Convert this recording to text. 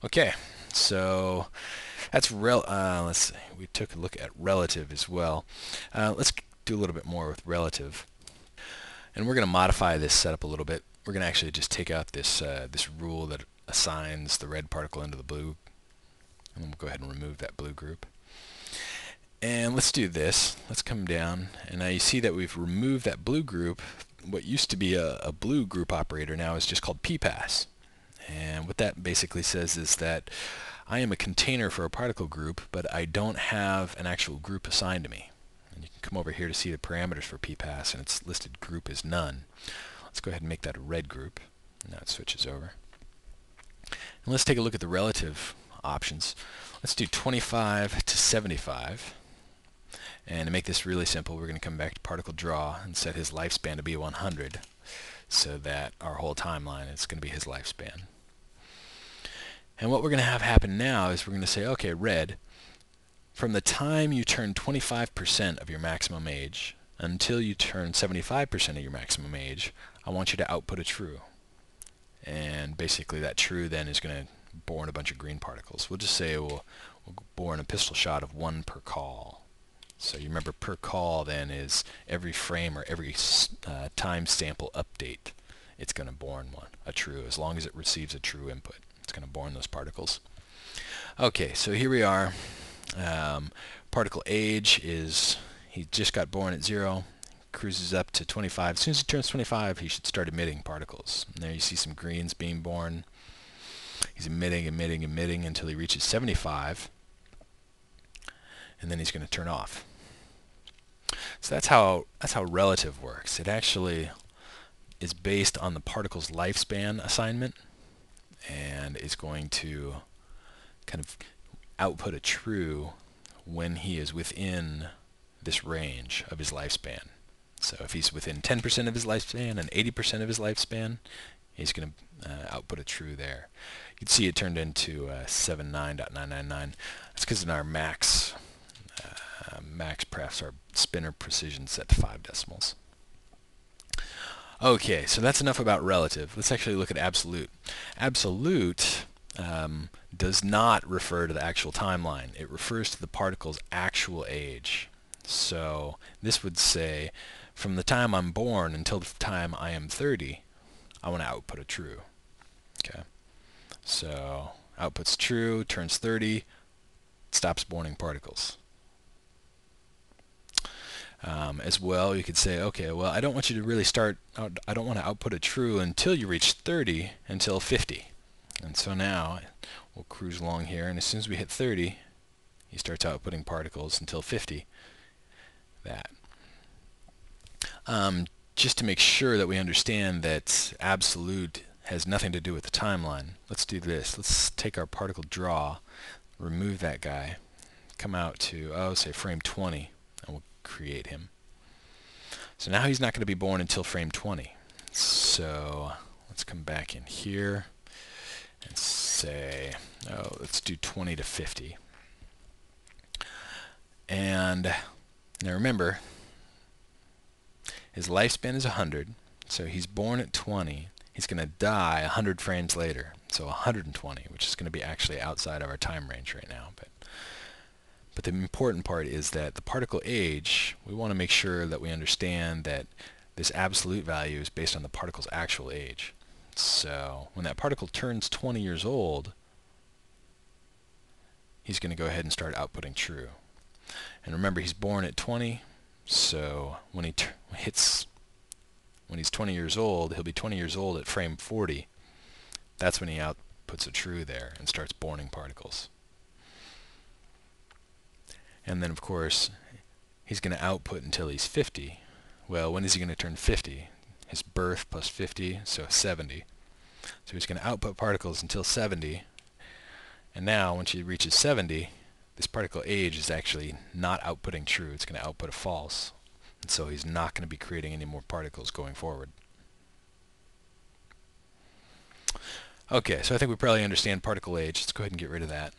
Okay, so that's let's see. We took a look at relative as well. Let's do a little bit more with relative, and we're going to modify this setup a little bit. We're going to actually just take out this rule that assigns the red particle into the blue, and then we'll go ahead and remove that blue group. And let's do this. Let's come down, and now you see that we've removed that blue group. What used to be a blue group operator now is just called ppass. And what that basically says is that I am a container for a particle group, but I don't have an actual group assigned to me. And you can come over here to see the parameters for ppass, and it's listed group is none. Let's go ahead and make that a red group. Now it switches over. And let's take a look at the relative options. Let's do 25 to 75. And to make this really simple, we're going to come back to particle draw and set his lifespan to be 100, so that our whole timeline is going to be his lifespan. And what we're going to have happen now is we're going to say, okay, red, from the time you turn 25% of your maximum age until you turn 75% of your maximum age, I want you to output a true. And basically that true then is going to born a bunch of green particles. We'll just say we'll born a pistol shot of 1 per call. So you remember per call then is every frame or every time sample update. It's going to born a true as long as it receives a true input. It's going to born those particles. Okay, so here we are. Particle age is, he just got born at 0, cruises up to 25. As soon as he turns 25, he should start emitting particles. And there you see some greens being born. He's emitting until he reaches 75. And then he's going to turn off. So that's how relative works. It actually is based on the particle's lifespan assignment, and is going to kind of output a true when he is within this range of his lifespan. So if he's within 10% of his lifespan and 80% of his lifespan, he's going to output a true there. You can see it turned into 79.999. That's because in our max prefs, our spinner precision set to 5 decimals. Okay, so that's enough about relative. Let's actually look at absolute. Absolute does not refer to the actual timeline. It refers to the particle's actual age. So this would say, from the time I'm born until the time I am 30, I want to output a true. Okay, so outputs true, turns 30, stops borning particles. As well, you could say, okay, well, I don't want you to really start, I don't want to output a true until you reach 30, until 50. And so now we'll cruise along here, and as soon as we hit 30, he starts outputting particles until 50. That. Just to make sure that we understand that absolute has nothing to do with the timeline, let's do this. Let's take our particle draw, remove that guy, come out to, say frame 20, and we'll create him. So now he's not going to be born until frame 20. So let's come back in here and say, let's do 20 to 50. And now remember, his lifespan is 100, so he's born at 20. He's going to die 100 frames later, so 120, which is going to be actually outside of our time range right now. But the important part is that the particle age, we want to make sure that we understand that this absolute value is based on the particle's actual age. So when that particle turns 20 years old, he's going to go ahead and start outputting true. And remember, he's born at 20, so when he's 20 years old, he'll be 20 years old at frame 40. That's when he outputs a true there and starts borning particles. And then, of course, he's going to output until he's 50. Well, when is he going to turn 50? His birth plus 50, so 70. So he's going to output particles until 70. And now, once he reaches 70, this particle age is actually not outputting true. It's going to output a false. And so he's not going to be creating any more particles going forward. Okay, so I think we probably understand particle age. Let's go ahead and get rid of that.